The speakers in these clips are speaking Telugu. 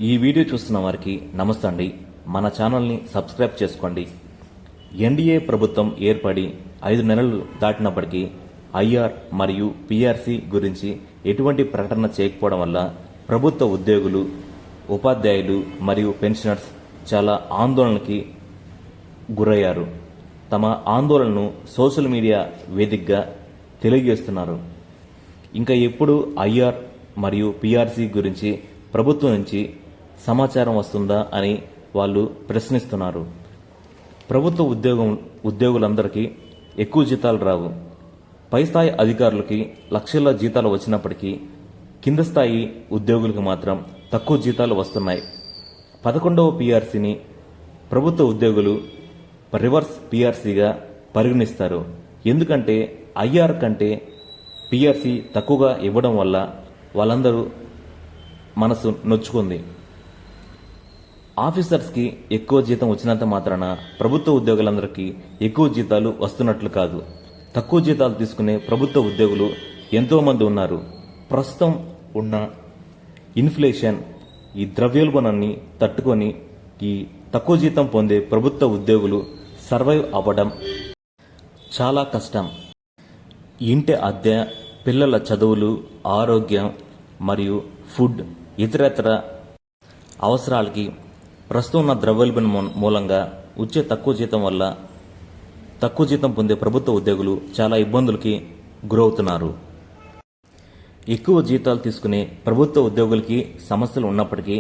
ఈ వీడియో చూస్తున్న వారికి నమస్తే అండి. మన ఛానల్ని సబ్స్క్రైబ్ చేసుకోండి. ఎన్డీఏ ప్రభుత్వం ఏర్పడి 5 నెలలు దాటినప్పటికీ ఐఆర్ మరియు పీఆర్సీ గురించి ఎటువంటి ప్రకటన చేయకపోవడం వల్ల ప్రభుత్వ ఉద్యోగులు, ఉపాధ్యాయులు మరియు పెన్షనర్స్ చాలా ఆందోళనకి గురయ్యారు. తమ ఆందోళనను సోషల్ మీడియా వేదికగా తెలియజేస్తున్నారు. ఇంకా ఎప్పుడు ఐఆర్ మరియు పీఆర్సీ గురించి ప్రభుత్వం నుంచి సమాచారం వస్తుందా అని వాళ్ళు ప్రశ్నిస్తున్నారు. ప్రభుత్వ ఉద్యోగులందరికీ ఎక్కువ జీతాలు రావు. పై స్థాయి అధికారులకి లక్షల జీతాలు వచ్చినప్పటికీ కింద స్థాయి ఉద్యోగులకు మాత్రం తక్కువ జీతాలు వస్తున్నాయి. 11వ పీఆర్సీని ప్రభుత్వ ఉద్యోగులు రివర్స్ పీఆర్సీగా పరిగణిస్తారు. ఎందుకంటే ఐఆర్ కంటే పీఆర్సీ తక్కువగా ఇవ్వడం వల్ల వాళ్ళందరూ మనసు నొచ్చుకుంది. ఆఫీసర్స్కి ఎక్కువ జీతం వచ్చినంత మాత్రాన ప్రభుత్వ ఉద్యోగులందరికీ ఎక్కువ జీతాలు వస్తున్నట్లు కాదు. తక్కువ జీతాలు తీసుకునే ప్రభుత్వ ఉద్యోగులు ఎంతోమంది ఉన్నారు. ప్రస్తుతం ఉన్న ఇన్ఫ్లేషన్, ఈ ద్రవ్యోల్బణాన్ని తట్టుకొని ఈ తక్కువ జీతం పొందే ప్రభుత్వ ఉద్యోగులు సర్వైవ్ అవ్వడం చాలా కష్టం. ఇంటి అద్దె, పిల్లల చదువులు, ఆరోగ్యం మరియు ఫుడ్, ఇతరత్ర అవసరాలకి ప్రస్తుతం ఉన్న ద్రవ్యోల్బణం మూలంగా వచ్చే తక్కువ జీతం వల్ల తక్కువ జీతం పొందే ప్రభుత్వ ఉద్యోగులు చాలా ఇబ్బందులకి గురవుతున్నారు. ఎక్కువ జీతాలు తీసుకునే ప్రభుత్వ ఉద్యోగులకి సమస్యలు ఉన్నప్పటికీ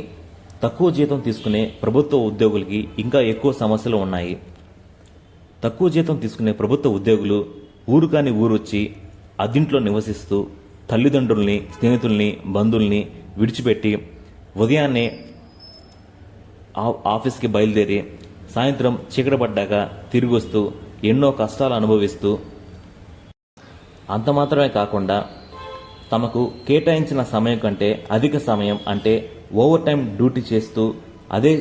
తక్కువ జీతం తీసుకునే ప్రభుత్వ ఉద్యోగులకి ఇంకా ఎక్కువ సమస్యలు ఉన్నాయి. తక్కువ జీతం తీసుకునే ప్రభుత్వ ఉద్యోగులు ఊరు కాని ఊరొచ్చి అద్దింట్లో నివసిస్తూ తల్లిదండ్రుల్ని, స్నేహితుల్ని, బంధువుల్ని విడిచిపెట్టి ఉదయాన్నే ఆఫీస్కి బయలుదేరి సాయంత్రం చీకటి పడ్డాక తిరిగి వస్తూ ఎన్నో కష్టాలు అనుభవిస్తూ, అంత మాత్రమే కాకుండా తమకు కేటాయించిన సమయం కంటే అధిక సమయం అంటే ఓవర్ టైం డ్యూటీ చేస్తూ అదే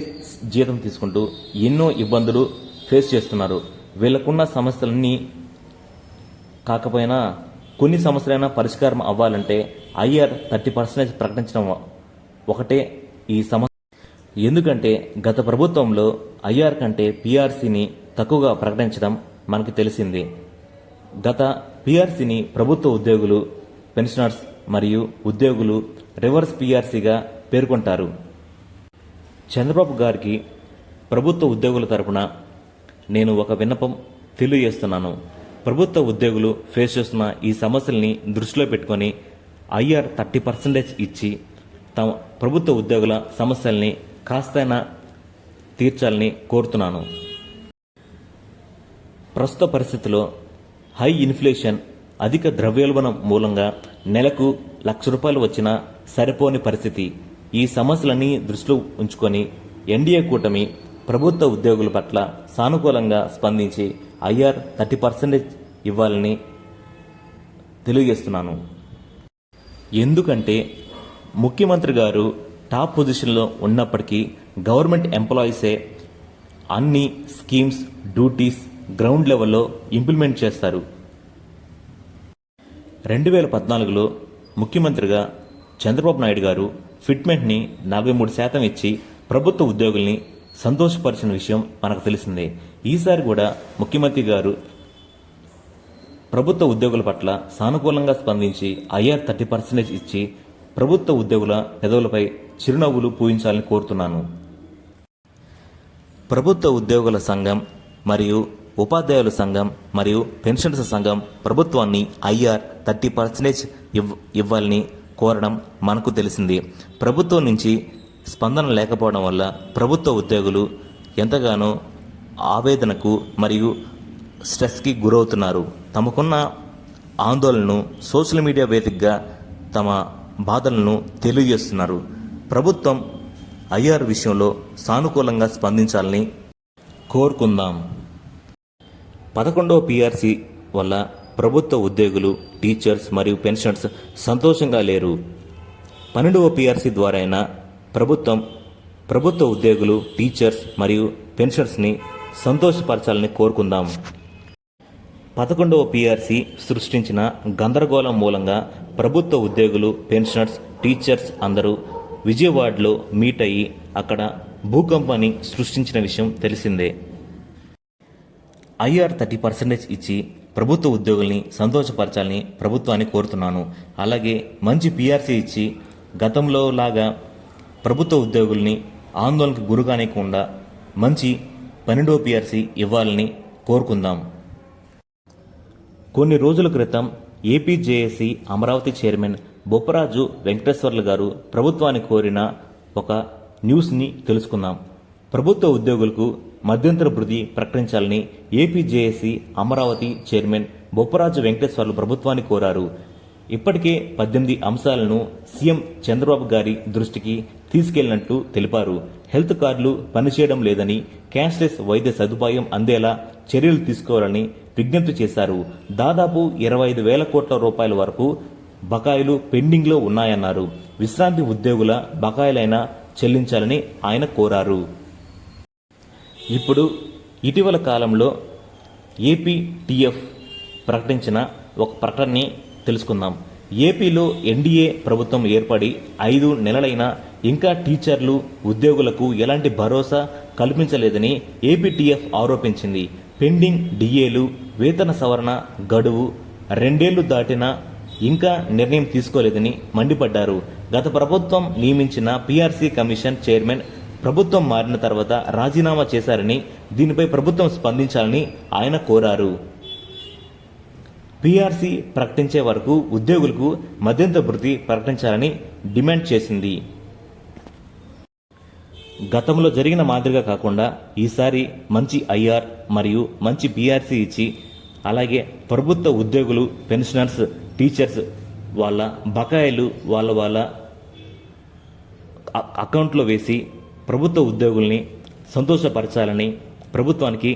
జీతం తీసుకుంటూ ఎన్నో ఇబ్బందులు ఫేస్ చేస్తున్నారు. వీళ్ళకున్న సమస్యలన్నీ కాకపోయినా కొన్ని సమస్యలైనా పరిష్కారం అవ్వాలంటే ఐఆర్ 30% ప్రకటించడం ఒకటే ఈ సమస్య. ఎందుకంటే గత ప్రభుత్వంలో ఐఆర్ కంటే పీఆర్సీని తక్కువగా ప్రకటించడం మనకు తెలిసింది. గత పీఆర్సీని ప్రభుత్వ ఉద్యోగులు, పెన్షనర్స్ మరియు ఉద్యోగులు రివర్స్ పీఆర్సీగా పేర్కొంటారు. చంద్రబాబు గారికి ప్రభుత్వ ఉద్యోగుల తరపున నేను ఒక విన్నపం తెలియజేస్తున్నాను. ప్రభుత్వ ఉద్యోగులు ఫేస్ చేస్తున్న ఈ సమస్యల్ని దృష్టిలో పెట్టుకొని ఐఆర్ 30% ఇచ్చి తమ ప్రభుత్వ ఉద్యోగుల సమస్యల్ని కాస్తైనా తీర్చాలని కోరుతున్నాను. ప్రస్తుత పరిస్థితిలో హై ఇన్ఫ్లేషన్, అధిక ద్రవ్యోల్బణం మూలంగా నెలకు ₹1,00,000 వచ్చినా సరిపోని పరిస్థితి. ఈ సమస్యలన్నీ దృష్టిలో ఉంచుకొని ఎన్డీఏ కూటమి ప్రభుత్వ ఉద్యోగుల పట్ల సానుకూలంగా స్పందించి ఐఆర్ 30% ఇవ్వాలని తెలియజేస్తున్నాను. ఎందుకంటే ముఖ్యమంత్రి గారు టాప్ పొజిషన్లో ఉన్నప్పటికీ గవర్నమెంట్ ఎంప్లాయీసే అన్ని స్కీమ్స్, డ్యూటీస్ గ్రౌండ్ లెవెల్లో ఇంప్లిమెంట్ చేస్తారు. 2014లో ముఖ్యమంత్రిగా చంద్రబాబు నాయుడు గారు ఫిట్మెంట్ని 43% ఇచ్చి ప్రభుత్వ ఉద్యోగుల్ని సంతోషపరిచిన విషయం మనకు తెలిసిందే. ఈసారి కూడా ముఖ్యమంత్రి గారు ప్రభుత్వ ఉద్యోగుల పట్ల సానుకూలంగా స్పందించి ఐఆర్ 30% ఇచ్చి ప్రభుత్వ ఉద్యోగుల పెదవులపై చిరునవ్వులు పూయించాలని కోరుతున్నాను. ప్రభుత్వ ఉద్యోగుల సంఘం మరియు ఉపాధ్యాయుల సంఘం మరియు పెన్షనర్స్ సంఘం ప్రభుత్వాన్ని ఐఆర్ 30% ఇవ్వాలని కోరడం మనకు తెలిసింది. ప్రభుత్వం నుంచి స్పందన లేకపోవడం వల్ల ప్రభుత్వ ఉద్యోగులు ఎంతగానో ఆవేదనకు మరియు స్ట్రెస్కి గురవుతున్నారు. తమకున్న ఆందోళనను సోషల్ మీడియా వేదికగా తమ బాధలను తెలియజేస్తున్నారు. ప్రభుత్వం ఐఆర్ విషయంలో సానుకూలంగా స్పందించాలని కోరుకుందాం. 11వ పీఆర్సీ వల్ల ప్రభుత్వ ఉద్యోగులు, టీచర్స్ మరియు పెన్షనర్స్ సంతోషంగా లేరు. 12వ పీఆర్సీ ద్వారా అయినా ప్రభుత్వ ఉద్యోగులు, టీచర్స్ మరియు పెన్షనర్స్ని సంతోషపరచాలని కోరుకుందాం. 11వ పీఆర్సీ సృష్టించిన గందరగోళం మూలంగా ప్రభుత్వ ఉద్యోగులు, పెన్షనర్స్, టీచర్స్ అందరూ విజయవాడలో మీట్ అయ్యి అక్కడ భూకంపాన్ని సృష్టించిన విషయం తెలిసిందే. ఐఆర్ 30% ఇచ్చి ప్రభుత్వ ఉద్యోగుల్ని సంతోషపరచాలని ప్రభుత్వాన్ని కోరుతున్నాను. అలాగే మంచి పీఆర్సీ ఇచ్చి గతంలో లాగా ప్రభుత్వ ఉద్యోగుల్ని ఆందోళనకు గురికానికుండా మంచి 12వ పీఆర్సీ ఇవ్వాలని కోరుకుందాం. కొన్ని రోజుల క్రితం ఏపీజేఏసీ అమరావతి చైర్మన్ బొప్పరాజు వెంకటేశ్వర్లు గారు ప్రభుత్వాన్ని కోరిన ఒక న్యూస్ని తెలుసుకుందాం. ప్రభుత్వ ఉద్యోగులకు మధ్యంతర భృతి ప్రకటించాలని ఏపీజేఏసీ అమరావతి చైర్మన్ బొప్పరాజు వెంకటేశ్వర్లు ప్రభుత్వాన్ని కోరారు. ఇప్పటికే 18 అంశాలను సీఎం చంద్రబాబు గారి దృష్టికి తీసుకెళ్లినట్టు తెలిపారు. హెల్త్ కార్డులు పనిచేయడం లేదని, క్యాష్లెస్ వైద్య సదుపాయం అందేలా చర్యలు తీసుకోవాలని విజ్ఞప్తి చేశారు. దాదాపు 25,000 కోట్ల రూపాయల వరకు బకాయిలు పెండింగ్లో ఉన్నాయన్నారు. విశ్రాంతి ఉద్యోగుల బకాయిలైనా చెల్లించాలని ఆయన కోరారు. ఇప్పుడు ఇటీవల కాలంలో ఏపీటీఎఫ్ ప్రకటించిన ఒక ప్రకటనని తెలుసుకుందాం. ఏపీలో ఎన్డీఏ ప్రభుత్వం ఏర్పడి 5 నెలలైనా ఇంకా టీచర్లు ఉద్యోగులకు ఎలాంటి భరోసా కల్పించలేదని ఏపీటీఎఫ్ ఆరోపించింది. పెండింగ్ డిఏలు, వేతన సవరణ గడువు 2 ఏళ్లు దాటినా ఇంకా నిర్ణయం తీసుకోలేదని మండిపడ్డారు. గత ప్రభుత్వం నియమించిన పీఆర్సీ కమిషన్ చైర్మన్ ప్రభుత్వం మారిన తర్వాత రాజీనామా చేశారని, దీనిపై ప్రభుత్వం స్పందించాలని ఆయన కోరారు. పీఆర్సీ ప్రకటించే వరకు ఉద్యోగులకు మధ్యంతర భృతి ప్రకటించాలని డిమాండ్ చేసింది. గతంలో జరిగిన మాదిరిగా కాకుండా ఈసారి మంచి ఐఆర్ మరియు మంచి పీఆర్సీ ఇచ్చి, అలాగే ప్రభుత్వ ఉద్యోగులు, పెన్షనర్స్, టీచర్స్ వాళ్ళ బకాయిలు వాళ్ళ అకౌంట్లో వేసి ప్రభుత్వ ఉద్యోగుల్ని సంతోషపరచాలని ప్రభుత్వానికి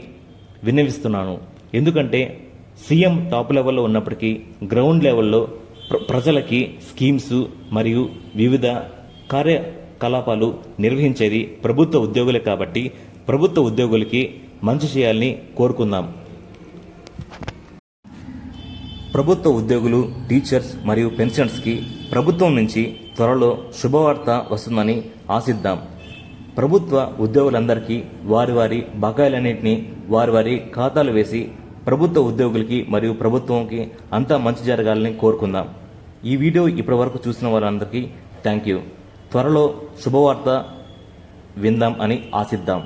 విన్నవిస్తున్నాను. ఎందుకంటే సీఎం టాప్ లెవెల్లో ఉన్నప్పటికీ గ్రౌండ్ లెవెల్లో ప్రజలకి స్కీమ్స్ మరియు వివిధ కార్యకలాపాలు నిర్వహించేది ప్రభుత్వ ఉద్యోగులే కాబట్టి ప్రభుత్వ ఉద్యోగులకి మంచి చేయాలని కోరుకుందాం. ప్రభుత్వ ఉద్యోగులు, టీచర్స్ మరియు పెన్షనర్స్కి ప్రభుత్వం నుంచి త్వరలో శుభవార్త వస్తుందని ఆశిద్దాం. ప్రభుత్వ ఉద్యోగులందరికీ వారి బకాయిలన్నింటినీ వారి ఖాతాలు వేసి ప్రభుత్వ ఉద్యోగులకి మరియు ప్రభుత్వంకి అంతా మంచి జరగాలని కోరుకుందాం. ఈ వీడియో ఇప్పటి వరకు చూసిన వాళ్ళందరికీ థ్యాంక్ యూ. త్వరలో శుభవార్త విందాం అని ఆశిద్దాం.